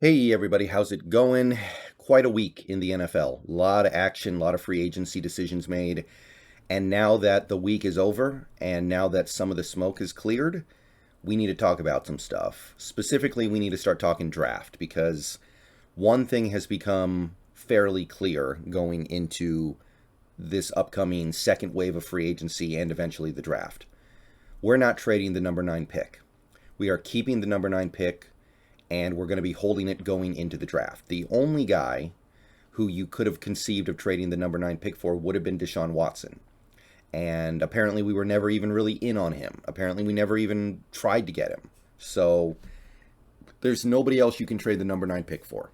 Hey everybody, how's it going? Quite a week in the NFL. A lot of action, a lot of free agency decisions made. And now that the week is over, and now that some of the smoke is cleared, we need to talk about some stuff. Specifically, we need to start talking draft because one thing has become fairly clear going into this upcoming second wave of free agency and eventually the draft. We're not trading the number 9 pick. We are keeping the number 9 pick, and we're going to be holding it going into the draft. The only guy who you could have conceived of trading the number 9 pick for would have been Deshaun Watson. And apparently we were never even really in on him. Apparently we never even tried to get him. So there's nobody else you can trade the number 9 pick for.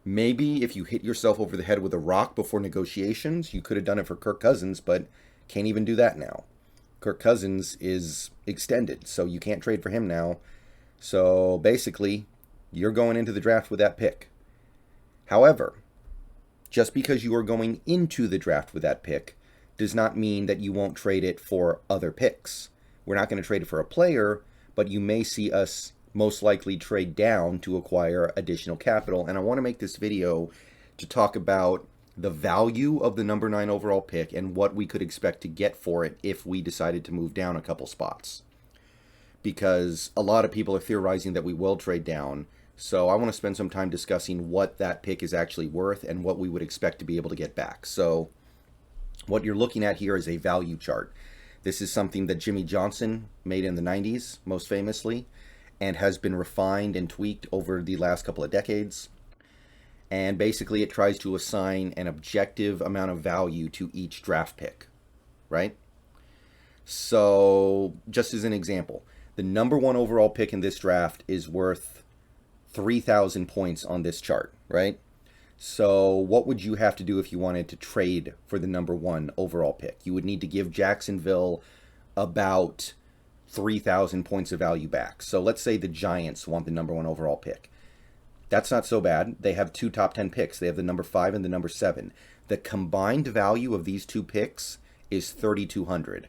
Maybe if you hit yourself over the head with a rock before negotiations, you could have done it for Kirk Cousins, but can't even do that now. Kirk Cousins is extended, so you can't trade for him now. So basically, you're going into the draft with that pick. However, just because you are going into the draft with that pick does not mean that you won't trade it for other picks. We're not going to trade it for a player, but you may see us most likely trade down to acquire additional capital. And I want to make this video to talk about the value of the number 9 overall pick and what we could expect to get for it if we decided to move down a couple spots. Because a lot of people are theorizing that we will trade down. So I want to spend some time discussing what that pick is actually worth and what we would expect to be able to get back. So what you're looking at here is a value chart. This is something that Jimmy Johnson made in the 90s, most famously, and has been refined and tweaked over the last couple of decades. And basically it tries to assign an objective amount of value to each draft pick, right? So just as an example, the number 1 overall pick in this draft is worth 3,000 points on this chart, right? So what would you have to do if you wanted to trade for the number 1 overall pick? You would need to give Jacksonville about 3,000 points of value back. So let's say the Giants want the number 1 overall pick. That's not so bad. They have 2 top 10 picks. They have the number 5 and the number 7. The combined value of these 2 picks is 3,200.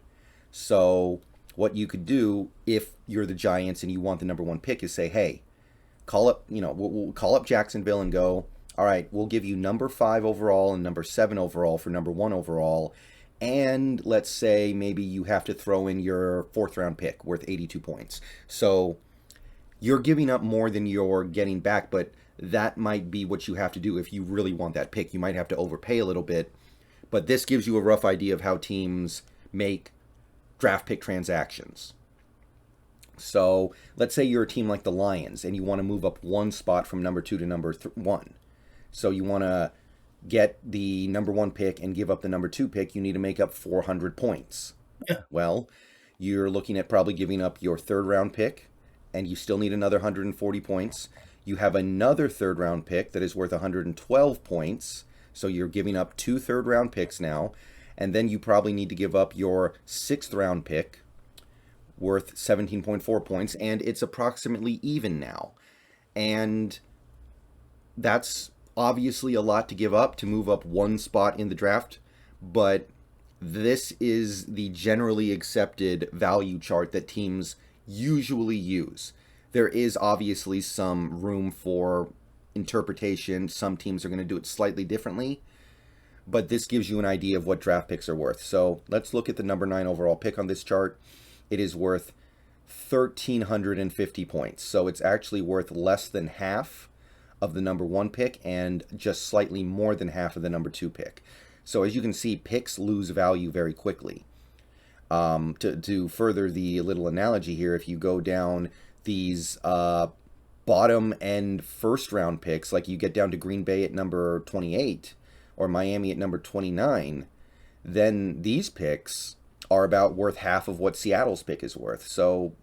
So what you could do if you're the Giants and you want the number 1 pick is say, hey, we'll call up Jacksonville and go, all right, we'll give you number 5 overall and number 7 overall for number 1 overall. And let's say maybe you have to throw in your 4th round pick worth 82 points. So you're giving up more than you're getting back, but that might be what you have to do if you really want that pick. You might have to overpay a little bit, but this gives you a rough idea of how teams make draft pick transactions. So let's say you're a team like the Lions and you want to move up 1 spot from number 2 to number 1. So you want to get the number 1 pick and give up the number 2 pick. You need to make up 400 points. Yeah. Well, you're looking at probably giving up your 3rd round pick and you still need another 140 points. You have another 3rd round pick that is worth 112 points. So you're giving up 2 3rd round picks now. And then you probably need to give up your 6th round pick worth 17.4 points. And it's approximately even now. And that's obviously a lot to give up to move up 1 spot in the draft. But this is the generally accepted value chart that teams usually use. There is obviously some room for interpretation. Some teams are going to do it slightly differently. But this gives you an idea of what draft picks are worth. So let's look at the number 9 overall pick on this chart. It is worth 1,350 points. So it's actually worth less than half of the number 1 pick and just slightly more than half of the number 2 pick. So as you can see, picks lose value very quickly. To further the little analogy here, if you go down these bottom end 1st round picks, like you get down to Green Bay at number 28, or Miami at number 29, then these picks are about worth half of what Seattle's pick is worth. So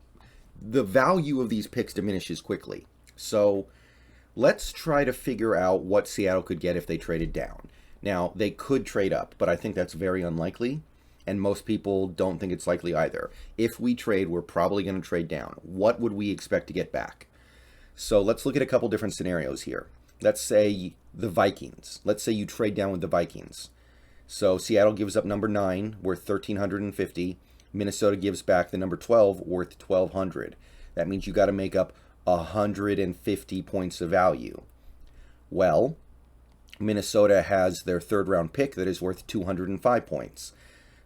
the value of these picks diminishes quickly. So let's try to figure out what Seattle could get if they traded down. Now, they could trade up, but I think that's very unlikely, and most people don't think it's likely either. If we trade, we're probably going to trade down. What would we expect to get back? So let's look at a couple different scenarios here. Let's say the Vikings. Let's say you trade down with the Vikings. So Seattle gives up number 9, worth 1,350. Minnesota gives back the number 12, worth 1,200. That means you got to make up 150 points of value. Well, Minnesota has their third round pick that is worth 205 points.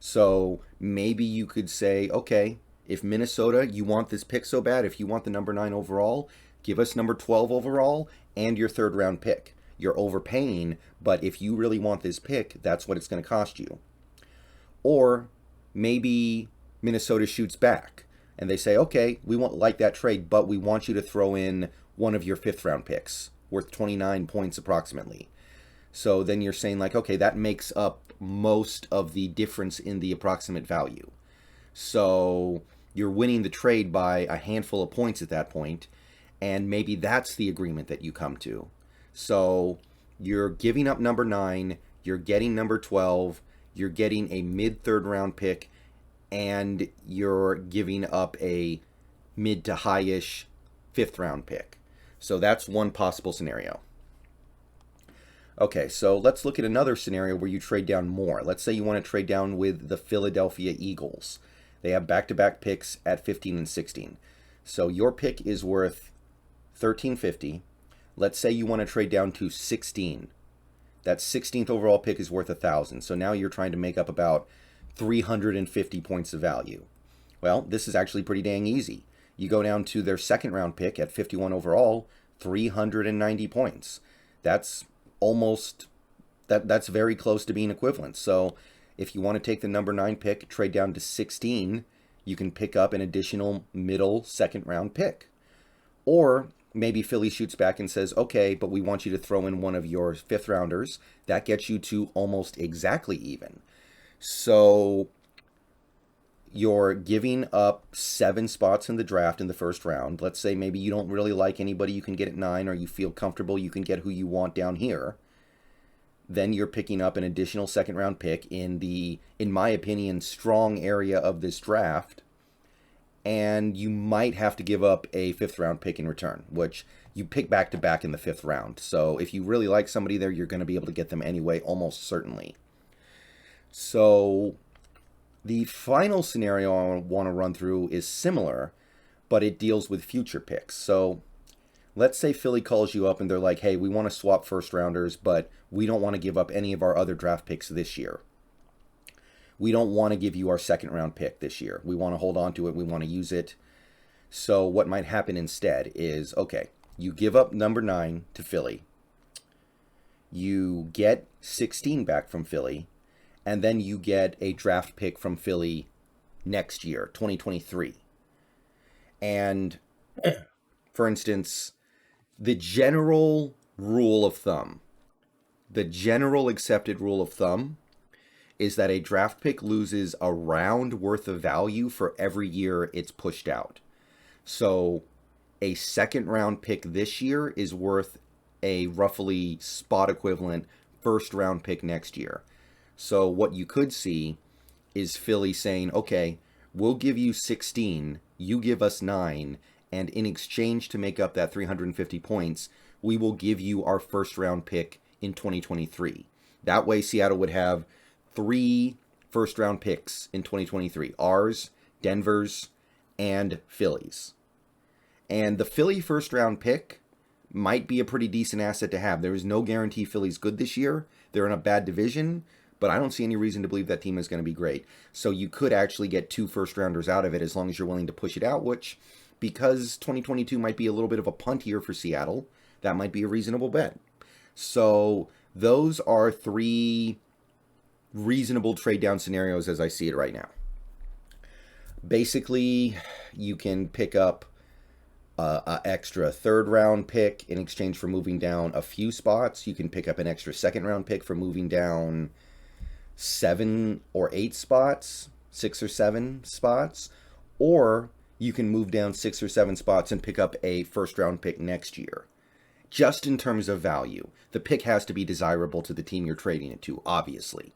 So maybe you could say, okay, if Minnesota, you want this pick so bad, if you want the number 9 overall, give us number 12 overall and your third round pick. You're overpaying, but if you really want this pick, that's what it's going to cost you. Or maybe Minnesota shoots back and they say, okay, we won't like that trade, but we want you to throw in one of your 5th round picks worth 29 points approximately. So then you're saying like, okay, that makes up most of the difference in the approximate value. So you're winning the trade by a handful of points at that point, and maybe that's the agreement that you come to. So you're giving up number 9, you're getting number 12, you're getting a mid-third round pick, and you're giving up a mid to high-ish 5th round pick. So that's one possible scenario. Okay, so let's look at another scenario where you trade down more. Let's say you want to trade down with the Philadelphia Eagles. They have back-to-back picks at 15 and 16. So your pick is worth $13.50. Let's say you want to trade down to 16. That 16th overall pick is worth $1,000. So now you're trying to make up about 350 points of value. Well, this is actually pretty dang easy. You go down to their 2nd round pick at 51 overall, 390 points. That's almost, that's very close to being equivalent. So if you want to take the number 9 pick, trade down to 16, you can pick up an additional middle 2nd round pick. Or maybe Philly shoots back and says, okay, but we want you to throw in one of your 5th rounders. That gets you to almost exactly even. So you're giving up 7 spots in the draft in the 1st round. Let's say maybe you don't really like anybody you can get at 9, or you feel comfortable you can get who you want down here. Then you're picking up an additional 2nd round pick in the, in my opinion, strong area of this draft. And you might have to give up a 5th round pick in return, which you pick back to back in the 5th round. So if you really like somebody there, you're going to be able to get them anyway, almost certainly. So the final scenario I want to run through is similar, but it deals with future picks. So let's say Philly calls you up and they're like, hey, we want to swap 1st rounders, but we don't want to give up any of our other draft picks this year. We don't want to give you our 2nd round pick this year. We want to hold on to it. We want to use it. So what might happen instead is, okay, you give up number 9 to Philly. You get 16 back from Philly. And then you get a draft pick from Philly next year, 2023. And, for instance, the general rule of thumb, the general accepted rule of thumb is that a draft pick loses a round worth of value for every year it's pushed out. So a 2nd round pick this year is worth a roughly spot equivalent 1st round pick next year. So what you could see is Philly saying, okay, we'll give you 16, you give us 9, and in exchange to make up that 350 points, we will give you our 1st round pick in 2023. That way Seattle would have 3 1st round picks in 2023. Ours, Denver's, and Philly's. And the Philly 1st round pick might be a pretty decent asset to have. There is no guarantee Philly's good this year. They're in a bad division, but I don't see any reason to believe that team is going to be great. So you could actually get 2 1st rounders out of it as long as you're willing to push it out, which, because 2022 might be a little bit of a punt year for Seattle, that might be a reasonable bet. So those are 3 reasonable trade down scenarios as I see it right now. Basically, you can pick up an extra 3rd round pick in exchange for moving down a few spots. You can pick up an extra 2nd round pick for moving down 7 or 8 spots, 6 or 7 spots, or you can move down 6 or 7 spots and pick up a 1st round pick next year. Just in terms of value, the pick has to be desirable to the team you're trading it to, obviously.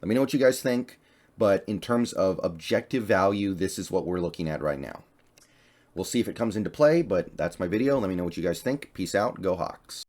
Let me know what you guys think, but in terms of objective value, this is what we're looking at right now. We'll see if it comes into play, but that's my video. Let me know what you guys think. Peace out. Go Hawks.